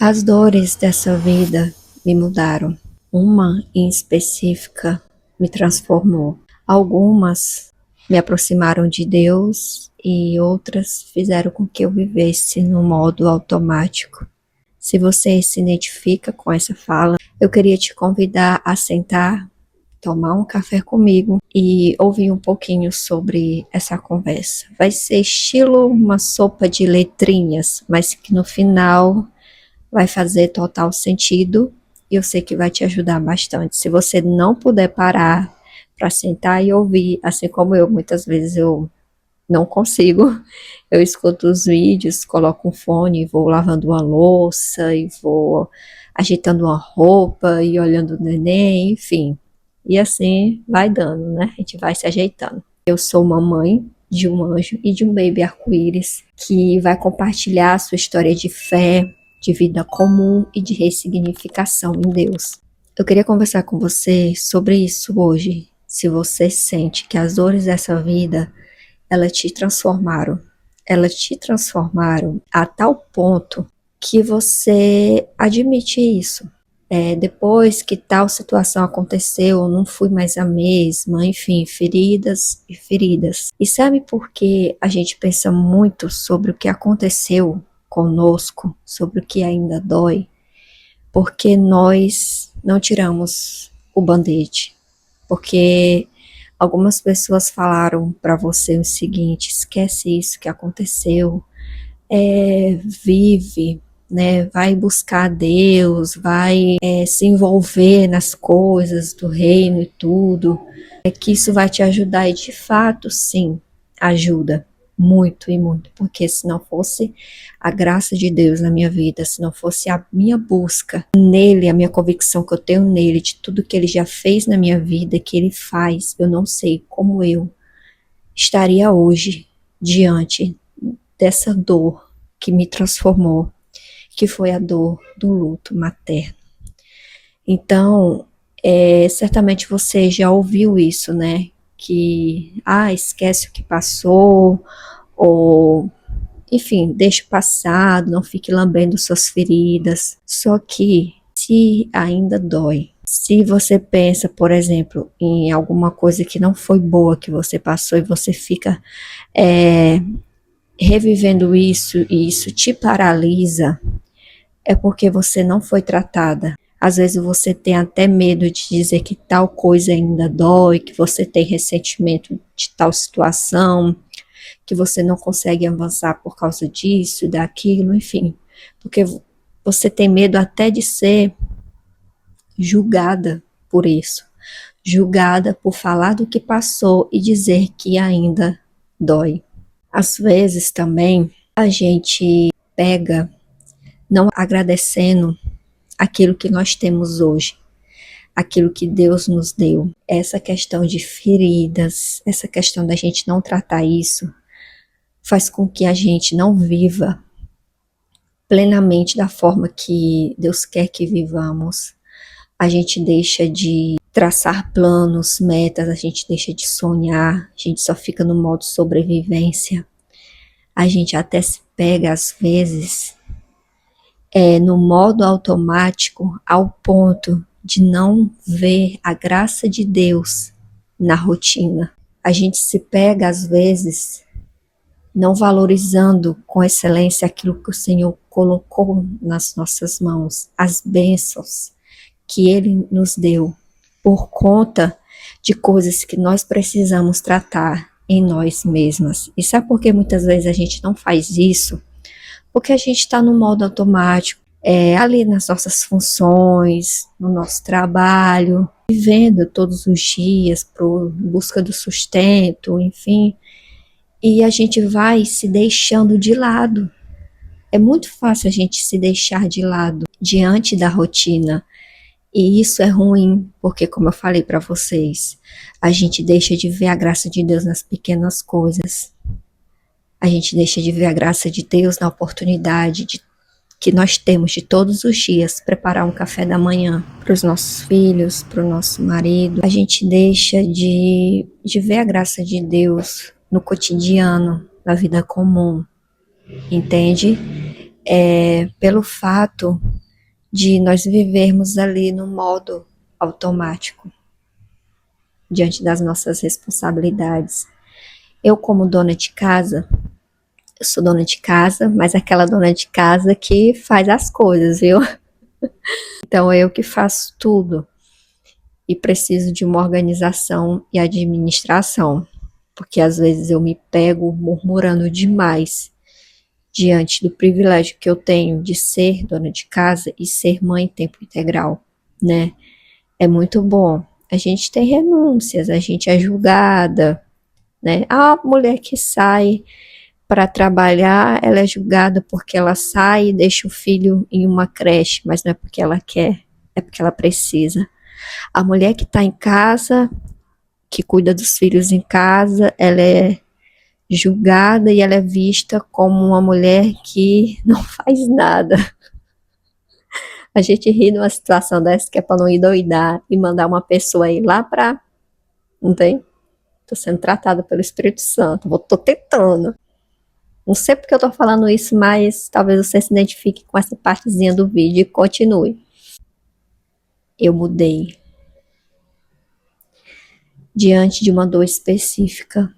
As dores dessa vida me mudaram. Uma em específica me transformou. Algumas me aproximaram de Deus e outras fizeram com que eu vivesse no modo automático. Se você se identifica com essa fala, eu queria te convidar a sentar, tomar um café comigo e ouvir um pouquinho sobre essa conversa. Vai ser estilo uma sopa de letrinhas, mas que no final vai fazer total sentido e eu sei que vai te ajudar bastante. Se você não puder parar para sentar e ouvir, assim como eu, muitas vezes eu não consigo, eu escuto os vídeos, coloco um fone, vou lavando uma louça e vou ajeitando uma roupa e olhando o neném, enfim. E assim vai dando, né? A gente vai se ajeitando. Eu sou mamãe de um anjo e de um baby arco-íris que vai compartilhar a sua história de fé, de vida comum e de ressignificação em Deus. Eu queria conversar com você sobre isso hoje. Se você sente que as dores dessa vida, elas te transformaram a tal ponto que você admite isso. Depois que tal situação aconteceu, não fui mais a mesma, enfim, feridas e feridas. E sabe por que a gente pensa muito sobre o que aconteceu conosco, sobre o que ainda dói? Porque nós não tiramos o band-aid. Porque algumas pessoas falaram para você o seguinte: esquece isso que aconteceu, vive, né? Vai buscar Deus, vai se envolver nas coisas do reino e tudo, que isso vai te ajudar. E de fato, sim, ajuda muito e muito, porque se não fosse a graça de Deus na minha vida, se não fosse a minha busca nele, a minha convicção que eu tenho nele, de tudo que ele já fez na minha vida, que ele faz, eu não sei como eu estaria hoje diante dessa dor que me transformou, que foi a dor do luto materno. Então, certamente você já ouviu isso, né? Que, esquece o que passou, ou, enfim, deixa o passado, não fique lambendo suas feridas. Só que, se ainda dói, se você pensa, por exemplo, em alguma coisa que não foi boa que você passou e você fica revivendo isso e isso te paralisa, é porque você não foi tratada. Às vezes você tem até medo de dizer que tal coisa ainda dói, que você tem ressentimento de tal situação, que você não consegue avançar por causa disso, daquilo, enfim. Porque você tem medo até de ser julgada por isso. Julgada por falar do que passou e dizer que ainda dói. Às vezes também a gente pega não agradecendo aquilo que nós temos hoje, aquilo que Deus nos deu. Essa questão de feridas, essa questão da gente não tratar isso, faz com que a gente não viva plenamente da forma que Deus quer que vivamos. A gente deixa de traçar planos, metas, a gente deixa de sonhar, a gente só fica no modo sobrevivência. A gente até se pega, às vezes, no modo automático, ao ponto de não ver a graça de Deus na rotina. A gente se pega, às vezes, não valorizando com excelência aquilo que o Senhor colocou nas nossas mãos, as bênçãos que Ele nos deu, por conta de coisas que nós precisamos tratar em nós mesmas. E sabe por que muitas vezes a gente não faz isso? Porque a gente está no modo automático, ali nas nossas funções, no nosso trabalho, vivendo todos os dias por busca do sustento, enfim, e a gente vai se deixando de lado. É muito fácil a gente se deixar de lado diante da rotina. E isso é ruim, porque, como eu falei para vocês, a gente deixa de ver a graça de Deus nas pequenas coisas. A gente deixa de ver a graça de Deus na oportunidade que nós temos de todos os dias preparar um café da manhã para os nossos filhos, para o nosso marido. A gente deixa de ver a graça de Deus no cotidiano, na vida comum, entende? Pelo fato de nós vivermos ali no modo automático, diante das nossas responsabilidades. Eu, como dona de casa, eu sou dona de casa, mas aquela dona de casa que faz as coisas, viu? Então, eu que faço tudo e preciso de uma organização e administração, porque às vezes eu me pego murmurando demais diante do privilégio que eu tenho de ser dona de casa e ser mãe em tempo integral, né? É muito bom. A gente tem renúncias, a gente é julgada, né? A mulher que sai para trabalhar, ela é julgada porque ela sai e deixa o filho em uma creche, mas não é porque ela quer, é porque ela precisa. A mulher que está em casa, que cuida dos filhos em casa, ela é julgada e ela é vista como uma mulher que não faz nada. A gente ri numa situação dessa que é para não endoidar e mandar uma pessoa ir lá para, não tem? Tô sendo tratada pelo Espírito Santo, tô tentando. Não sei porque eu tô falando isso, mas talvez você se identifique com essa partezinha do vídeo e continue. Eu mudei. Diante de uma dor específica,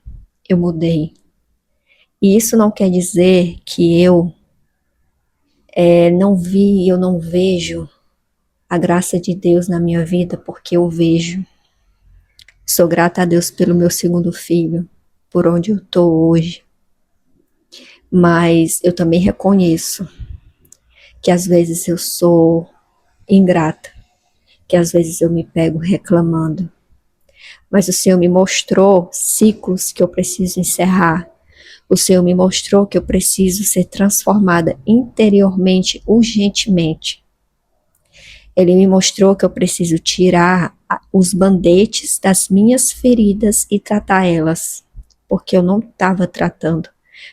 eu mudei. E isso não quer dizer que eu eu não vejo a graça de Deus na minha vida, porque eu vejo. Sou grata a Deus pelo meu segundo filho, por onde eu tô hoje. Mas eu também reconheço que às vezes eu sou ingrata, que às vezes eu me pego reclamando. Mas o Senhor me mostrou ciclos que eu preciso encerrar. O Senhor me mostrou que eu preciso ser transformada interiormente, urgentemente. Ele me mostrou que eu preciso tirar os bandetes das minhas feridas e tratar elas, porque eu não estava tratando.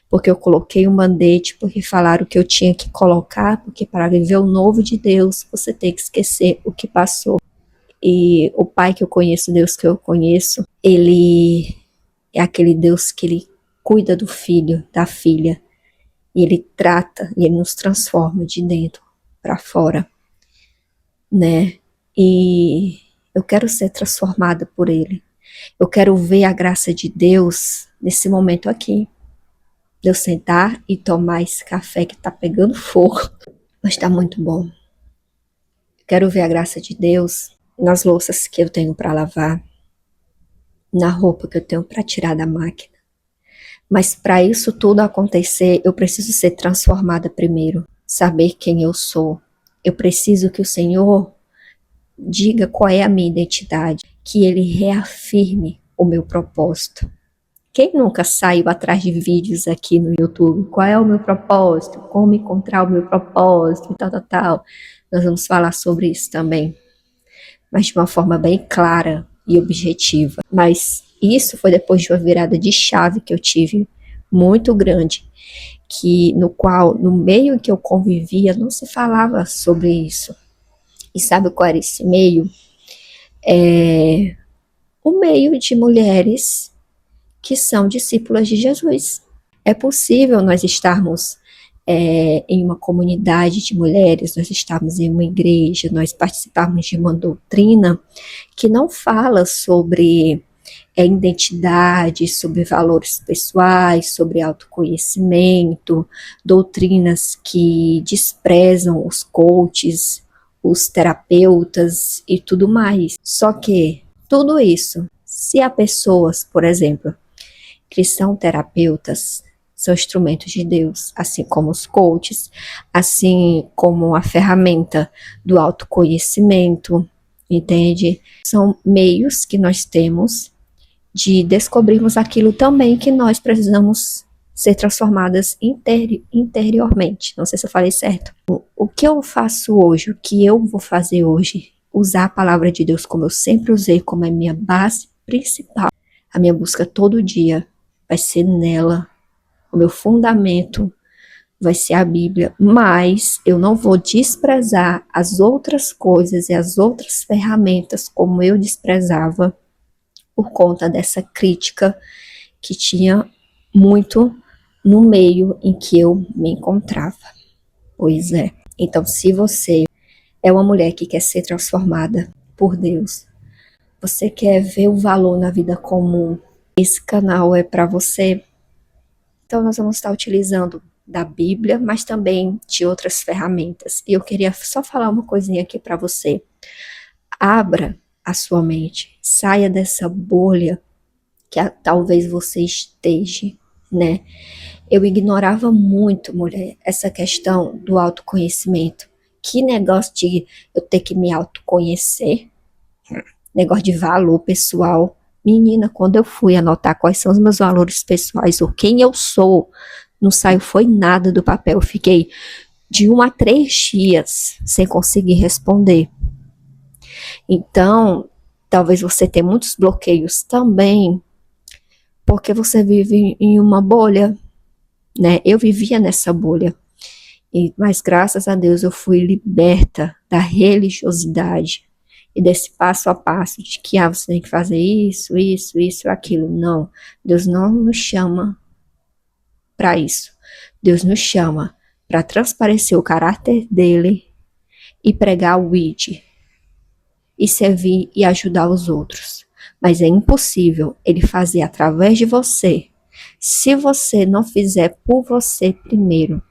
Porque eu coloquei um band-aid, porque falaram que eu tinha que colocar, porque para viver o novo de Deus, você tem que esquecer o que passou. E o Pai que eu conheço, Deus que eu conheço, Ele é aquele Deus que Ele cuida do filho, da filha, e Ele trata, e Ele nos transforma de dentro para fora, né? E eu quero ser transformada por Ele. Eu quero ver a graça de Deus nesse momento aqui. De eu sentar e tomar esse café que tá pegando fogo, mas tá muito bom. Quero ver a graça de Deus nas louças que eu tenho para lavar, na roupa que eu tenho para tirar da máquina. Mas para isso tudo acontecer, eu preciso ser transformada primeiro, saber quem eu sou. Eu preciso que o Senhor diga qual é a minha identidade, que Ele reafirme o meu propósito. Quem nunca saiu atrás de vídeos aqui no YouTube? Qual é o meu propósito? Como encontrar o meu propósito? Tal. Nós vamos falar sobre isso também, mas de uma forma bem clara e objetiva. Mas isso foi depois de uma virada de chave que eu tive muito grande, no qual, no meio em que eu convivia, não se falava sobre isso. E sabe qual era esse meio? O meio de mulheres que são discípulas de Jesus. É possível nós estarmos em uma comunidade de mulheres, nós estarmos em uma igreja, nós participarmos de uma doutrina que não fala sobre identidade, sobre valores pessoais, sobre autoconhecimento, doutrinas que desprezam os coaches, os terapeutas e tudo mais. Só que tudo isso, se há pessoas, por exemplo, que são terapeutas, são instrumentos de Deus, assim como os coaches, assim como a ferramenta do autoconhecimento, entende? São meios que nós temos de descobrirmos aquilo também que nós precisamos ser transformadas interiormente. Não sei se eu falei certo. O que eu faço hoje, o que eu vou fazer hoje, usar a palavra de Deus como eu sempre usei, como a minha base principal, a minha busca todo dia vai ser nela, o meu fundamento vai ser a Bíblia, mas eu não vou desprezar as outras coisas e as outras ferramentas como eu desprezava por conta dessa crítica que tinha muito no meio em que eu me encontrava. Pois é. Então, se você É uma mulher que quer ser transformada por Deus. Você quer ver o valor na vida comum. Esse canal é para você. Então nós vamos estar utilizando da Bíblia, mas também de outras ferramentas. E eu queria só falar uma coisinha aqui para você. Abra a sua mente. Saia dessa bolha que talvez você esteja, né? Eu ignorava muito, mulher, essa questão do autoconhecimento. Que negócio de eu ter que me autoconhecer, negócio de valor pessoal. Menina, quando eu fui anotar quais são os meus valores pessoais ou quem eu sou, não saiu foi nada do papel. Eu fiquei de 1 a 3 dias sem conseguir responder. Então, talvez você tenha muitos bloqueios também, porque você vive em uma bolha, né? Eu vivia nessa bolha. Mas graças a Deus eu fui liberta da religiosidade e desse passo a passo de que você tem que fazer isso, isso, isso, aquilo. Não, Deus não nos chama para isso. Deus nos chama para transparecer o caráter dele e pregar o ID e servir e ajudar os outros. Mas é impossível ele fazer através de você se você não fizer por você primeiro.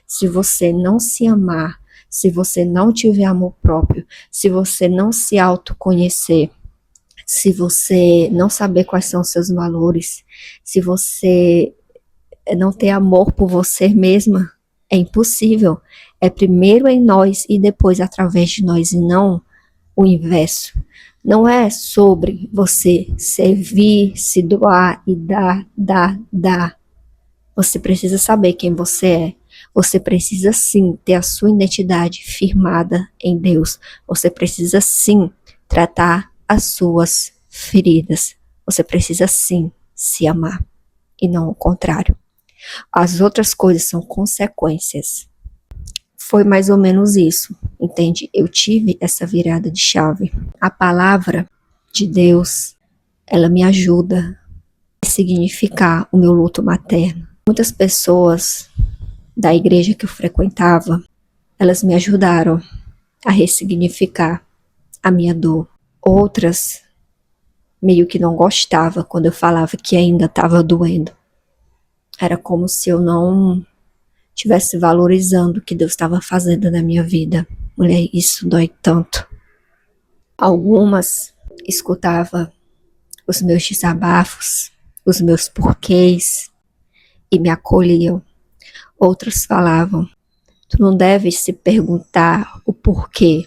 Se você não se amar, se você não tiver amor próprio, se você não se autoconhecer, se você não saber quais são os seus valores, se você não ter amor por você mesma, é impossível. É primeiro em nós e depois através de nós, e não o inverso. Não é sobre você servir, se doar e dar. Você precisa saber quem você é. Você precisa sim ter a sua identidade firmada em Deus. Você precisa sim tratar as suas feridas. Você precisa sim se amar e não o contrário. As outras coisas são consequências. Foi mais ou menos isso, entende? Eu tive essa virada de chave. A palavra de Deus, ela me ajuda a significar o meu luto materno. Muitas pessoas da igreja que eu frequentava, elas me ajudaram a ressignificar a minha dor. Outras meio que não gostavam quando eu falava que ainda estava doendo. Era como se eu não estivesse valorizando o que Deus estava fazendo na minha vida. Mulher, isso dói tanto. Algumas escutavam os meus desabafos, os meus porquês e me acolhiam. Outras falavam, tu não deves se perguntar o porquê.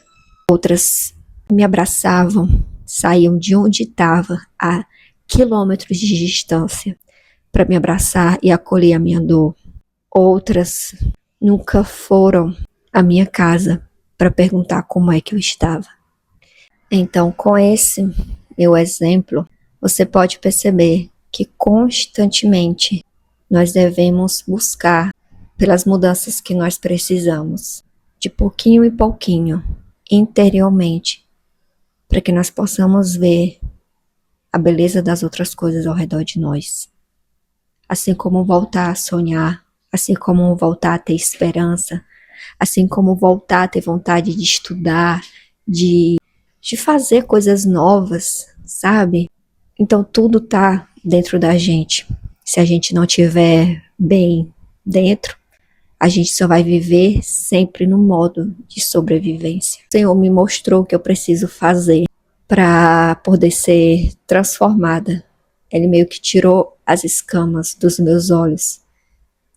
Outras me abraçavam, saíam de onde estava a quilômetros de distância para me abraçar e acolher a minha dor. Outras nunca foram à minha casa para perguntar como é que eu estava. Então, com esse meu exemplo, você pode perceber que constantemente nós devemos buscar pelas mudanças que nós precisamos, de pouquinho em pouquinho, interiormente, para que nós possamos ver a beleza das outras coisas ao redor de nós. Assim como voltar a sonhar, assim como voltar a ter esperança, assim como voltar a ter vontade de estudar, de fazer coisas novas, sabe? Então tudo tá dentro da gente. Se a gente não tiver bem dentro, a gente só vai viver sempre no modo de sobrevivência. O Senhor me mostrou o que eu preciso fazer para poder ser transformada. Ele meio que tirou as escamas dos meus olhos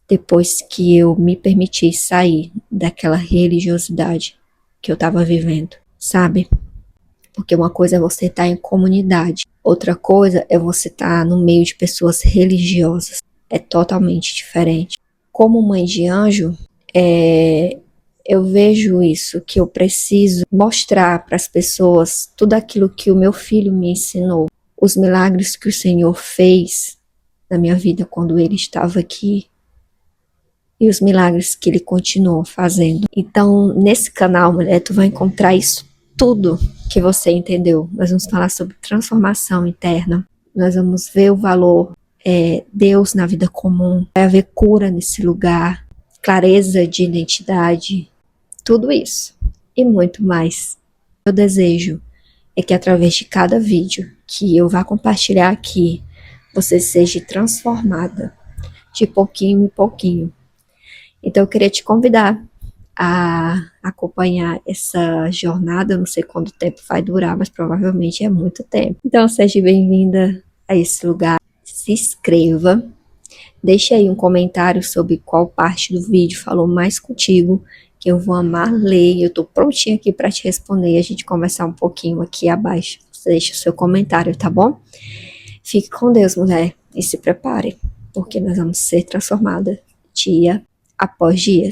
depois que eu me permiti sair daquela religiosidade que eu estava vivendo, sabe? Porque uma coisa é você estar em comunidade, outra coisa é você estar no meio de pessoas religiosas. É totalmente diferente. Como mãe de anjo, eu vejo isso, que eu preciso mostrar para as pessoas tudo aquilo que o meu filho me ensinou, os milagres que o Senhor fez na minha vida quando ele estava aqui e os milagres que ele continua fazendo. Então, nesse canal, mulher, tu vai encontrar isso tudo que você entendeu. Nós vamos falar sobre transformação interna, nós vamos ver o valor Deus na vida comum, vai haver cura nesse lugar, clareza de identidade, tudo isso. e muito mais. Meu desejo é que através de cada vídeo que eu vá compartilhar aqui, você seja transformada de pouquinho em pouquinho. Então eu queria te convidar a acompanhar essa jornada. Eu não sei quanto tempo vai durar, mas provavelmente é muito tempo. Então seja bem-vinda a esse lugar. Se inscreva, deixe aí um comentário sobre qual parte do vídeo falou mais contigo, que eu vou amar ler. Eu tô prontinha aqui para te responder e a gente conversar um pouquinho aqui abaixo. Você deixa o seu comentário, tá bom? Fique com Deus, mulher, e se prepare, porque nós vamos ser transformadas dia após dia.